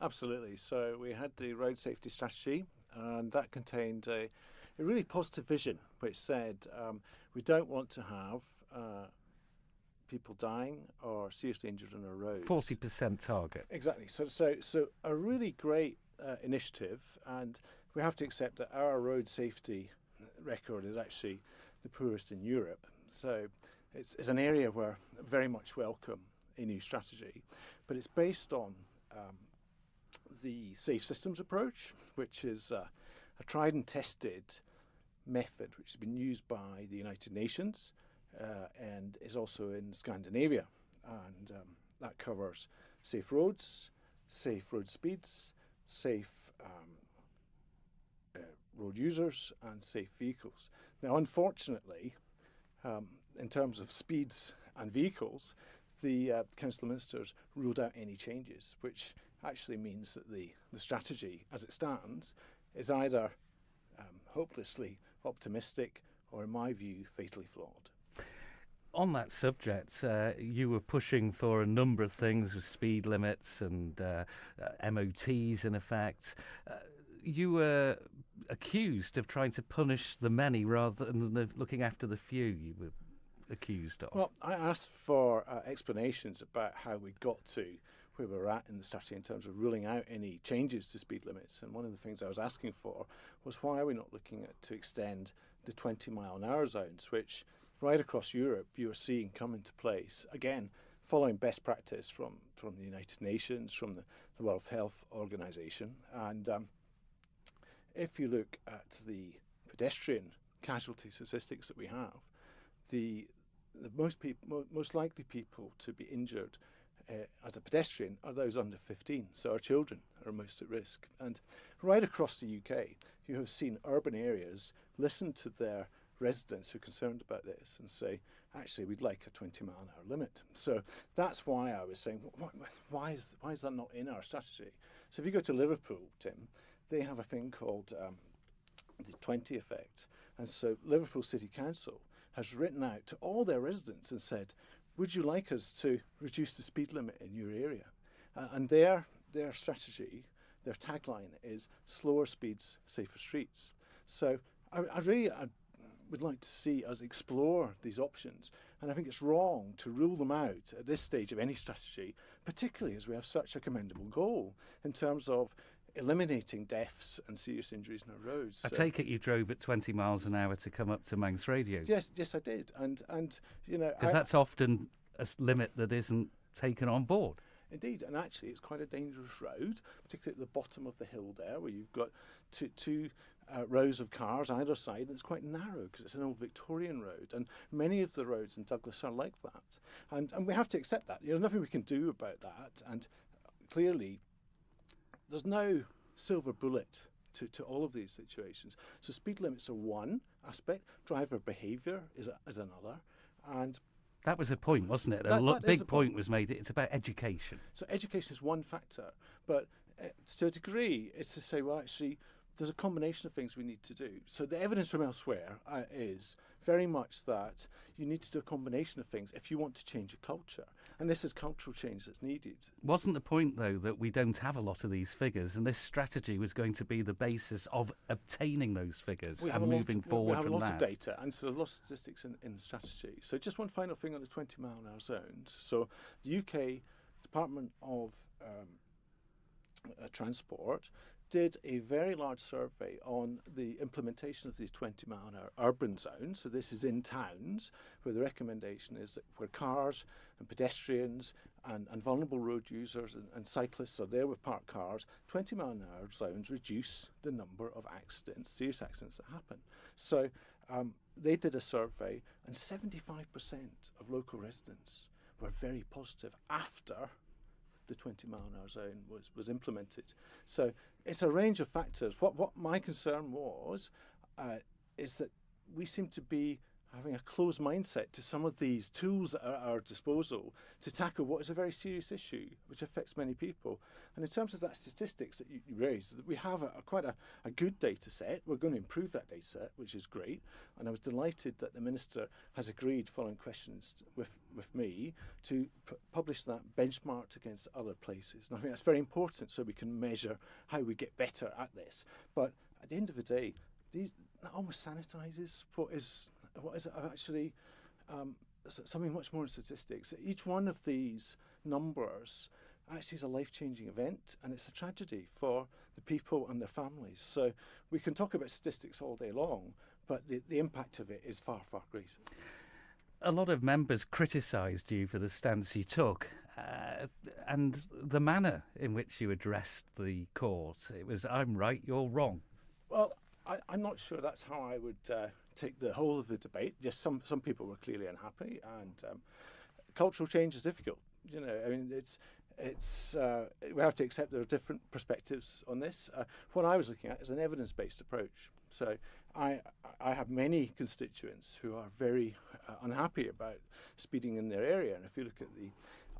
Absolutely. So we had the road safety strategy, and that contained a really positive vision, which said we don't want to have people dying or seriously injured on our roads. 40% target. Exactly. So a really great initiative, and we have to accept that our road safety record is actually the poorest in Europe. So it's an area where I very much welcome a new strategy, but it's based on the safe systems approach, which is a tried and tested method which has been used by the United Nations and is also in Scandinavia, and that covers safe roads, safe road speeds, safe road users and safe vehicles. Now, unfortunately, in terms of speeds and vehicles, the Council of Ministers ruled out any changes, which actually means that the strategy as it stands is either hopelessly optimistic or, in my view, fatally flawed. On that subject, you were pushing for a number of things with speed limits and MOTs in effect. You were accused of trying to punish the many rather than looking after the few, you were accused of. Well, I asked for explanations about how we got to where we're at in the strategy in terms of ruling out any changes to speed limits. And one of the things I was asking for was, why are we not looking at to extend the 20-mile-an-hour zones, which right across Europe you are seeing come into place, again, following best practice from the United Nations, from the World Health Organization. And if you look at the pedestrian casualty statistics that we have, the most likely people to be injured as a pedestrian are those under 15, so our children are most at risk. And right across the UK, you have seen urban areas listen to their residents who are concerned about this and say, actually, we'd like a 20-mile-an-hour limit. So that's why I was saying, why is that not in our strategy? So if you go to Liverpool, Tim, they have a thing called the 20 effect. And so Liverpool City Council has written out to all their residents and said, would you like us to reduce the speed limit in your area? And their strategy, their tagline is slower speeds, safer streets. So I would like to see us explore these options. And I think it's wrong to rule them out at this stage of any strategy, particularly as we have such a commendable goal in terms of eliminating deaths and serious injuries on our roads. I take it you drove at 20 miles an hour to come up to Manx Radio. Yes, I did. And you know, because that's often a limit that isn't taken on board. Indeed, and actually it's quite a dangerous road, particularly at the bottom of the hill there, where you've got two rows of cars either side, and it's quite narrow because it's an old Victorian road, and many of the roads in Douglas are like that. And we have to accept that. There's nothing we can do about that, and clearly there's no silver bullet to all of these situations. So speed limits are one aspect, driver behaviour is another, and that was a point, wasn't it? A big point was made. It's about education. So education is one factor, but to a degree, it's to say, well, actually, there's a combination of things we need to do. So the evidence from elsewhere is very much that you need to do a combination of things if you want to change a culture. And this is cultural change that's needed. Wasn't the point, though, that we don't have a lot of these figures, and this strategy was going to be the basis of obtaining those figures and moving forward from that? We have a lot of data, and so there's a lot of statistics in the strategy. So just one final thing on the 20-mile-an-hour zones. So the UK Department of Transport did a very large survey on the implementation of these 20-mile-an-hour urban zones. So this is in towns, where the recommendation is that where cars and pedestrians and vulnerable road users and cyclists are there with parked cars, 20-mile-an-hour zones reduce the number of accidents, serious accidents that happen. So they did a survey, and 75% of local residents were very positive after the 20-mile-an-hour zone was implemented. So it's a range of factors. What my concern was is that we seem to be having a closed mindset to some of these tools that are at our disposal to tackle what is a very serious issue which affects many people. And in terms of that statistics that you raised, we have quite a good data set. We're going to improve that data set, which is great. And I was delighted that the Minister has agreed, following questions with me, to publish that benchmarked against other places. And I think that's very important so we can measure how we get better at this. But at the end of the day, that almost sanitises what is actually something much more in statistics. Each one of these numbers actually is a life-changing event, and it's a tragedy for the people and their families. So we can talk about statistics all day long, but the impact of it is far, far greater. A lot of members criticised you for the stance you took and the manner in which you addressed the court. It was, I'm right, you're wrong. Well, I'm not sure that's how I would take the whole of the debate. Yes, some people were clearly unhappy, and cultural change is difficult. You know, I mean, we have to accept there are different perspectives on this. What I was looking at is an evidence-based approach. So I have many constituents who are very unhappy about speeding in their area, and if you look at the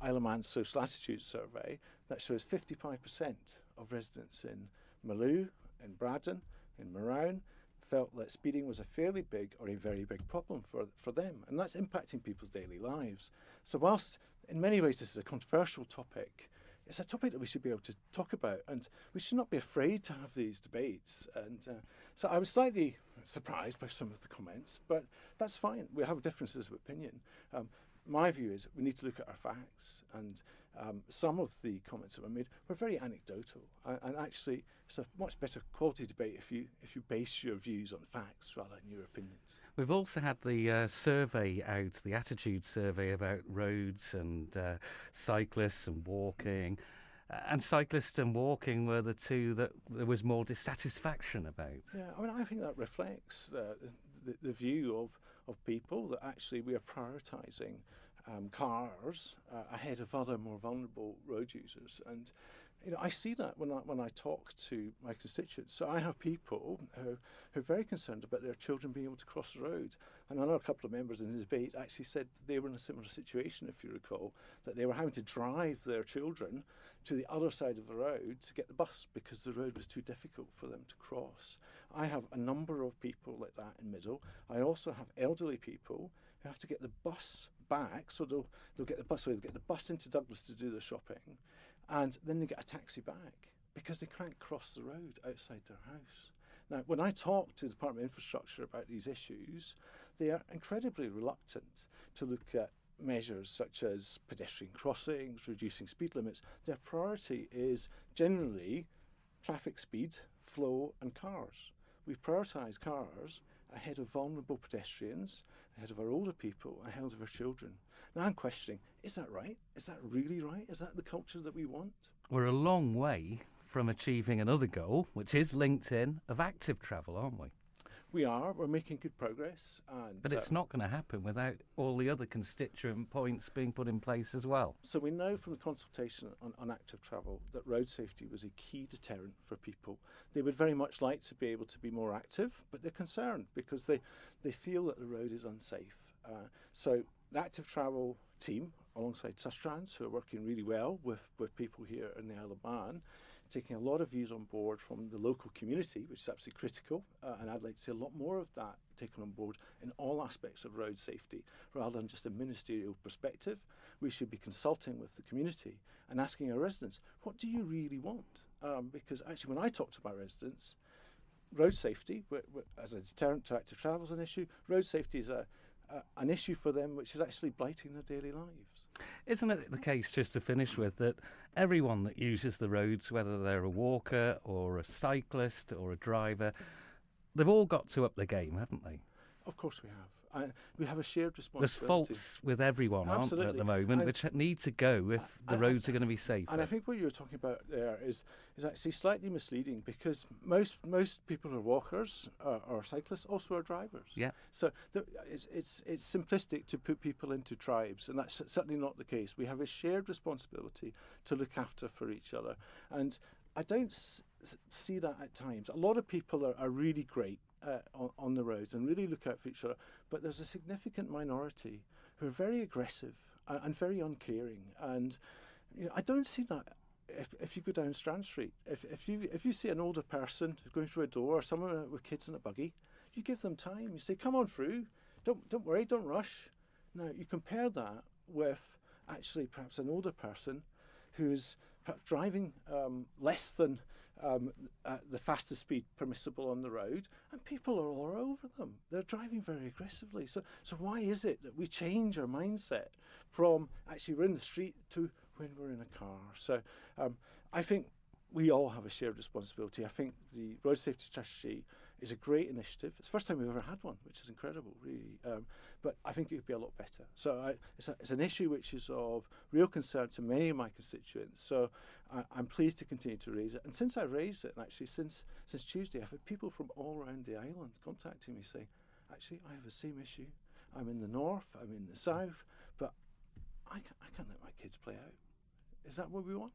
Isle of Man Social Attitude Survey, that shows 55% of residents in Maloo, in Braddon, in Marown felt that speeding was a fairly big or a very big problem for them, and that's impacting people's daily lives. So whilst in many ways this is a controversial topic, it's a topic that we should be able to talk about, and we should not be afraid to have these debates. And so I was slightly surprised by some of the comments, but that's fine. We have differences of opinion. My view is we need to look at our facts, and some of the comments that were made were very anecdotal, and actually it's a much better quality debate if you base your views on facts rather than your opinions. We've also had the survey out, the attitude survey about roads and cyclists and walking. And cyclists and walking were the two that there was more dissatisfaction about. Yeah, I mean, I think that reflects the view of people that actually we are prioritising cars ahead of other more vulnerable road users. And you know, I see that when I talk to my constituents. So I have people who are very concerned about their children being able to cross the road. And I know a couple of members in the debate actually said they were in a similar situation, if you recall, that they were having to drive their children to the other side of the road to get the bus because the road was too difficult for them to cross. I have a number of people like that in Middle. I also have elderly people who have to get the bus back, so they'll get the bus into Douglas to do their shopping, and then they get a taxi back because they can't cross the road outside their house. Now, when I talk to the Department of Infrastructure about these issues, they are incredibly reluctant to look at measures such as pedestrian crossings, reducing speed limits. Their priority is generally traffic speed, flow and cars. We prioritise cars ahead of vulnerable pedestrians, ahead of our older people, ahead of our children. Now I'm questioning, is that right? Is that really right? Is that the culture that we want? We're a long way from achieving another goal, which is linked in, of active travel, aren't we? We're making good progress. But it's not going to happen without all the other constituent points being put in place as well. So we know from the consultation on active travel that road safety was a key deterrent for people. They would very much like to be able to be more active, but they're concerned because they feel that the road is unsafe. So the active travel team, alongside Sustrans, who are working really well with people here in the Isle of Man, taking a lot of views on board from the local community, which is absolutely critical, and I'd like to see a lot more of that taken on board in all aspects of road safety, rather than just a ministerial perspective. We should be consulting with the community and asking our residents, what do you really want? Because actually when I talk to my residents, road safety, as a deterrent to active travel is an issue, road safety is an issue for them which is actually blighting their daily lives. Isn't it the case, just to finish with, that everyone that uses the roads, whether they're a walker or a cyclist or a driver, they've all got to up their game, haven't they? Of course we have. We have a shared responsibility. There's faults with everyone, aren't there, at the moment, which need to go if the roads are going to be safer. And I think what you were talking about there is actually slightly misleading, because most people who are walkers or cyclists also are drivers. Yeah. So it's simplistic to put people into tribes, and that's certainly not the case. We have a shared responsibility to look after for each other, and I don't see that at times. A lot of people are really great on the roads and really look out for each other. But there's a significant minority who are very aggressive and very uncaring. And I don't see that if you go down Strand Street. If you see an older person going through a door, or someone with kids in a buggy, you give them time. You say, "Come on through. Don't worry. Don't rush." Now you compare that with actually perhaps an older person who's perhaps driving less than the fastest speed permissible on the road, and people are all over them. They're driving very aggressively. So why is it that we change our mindset from actually we're in the street to when we're in a car? So I think we all have a shared responsibility. I think the road safety strategy is a great initiative. It's the first time we've ever had one, which is incredible, really. But I think it could be a lot better. So it's an issue which is of real concern to many of my constituents. So I'm pleased to continue to raise it. And since I've raised it, and actually since Tuesday, I've had people from all around the island contacting me saying, actually, I have the same issue. I'm in the north, I'm in the south, but I can't let my kids play out. Is that what we want?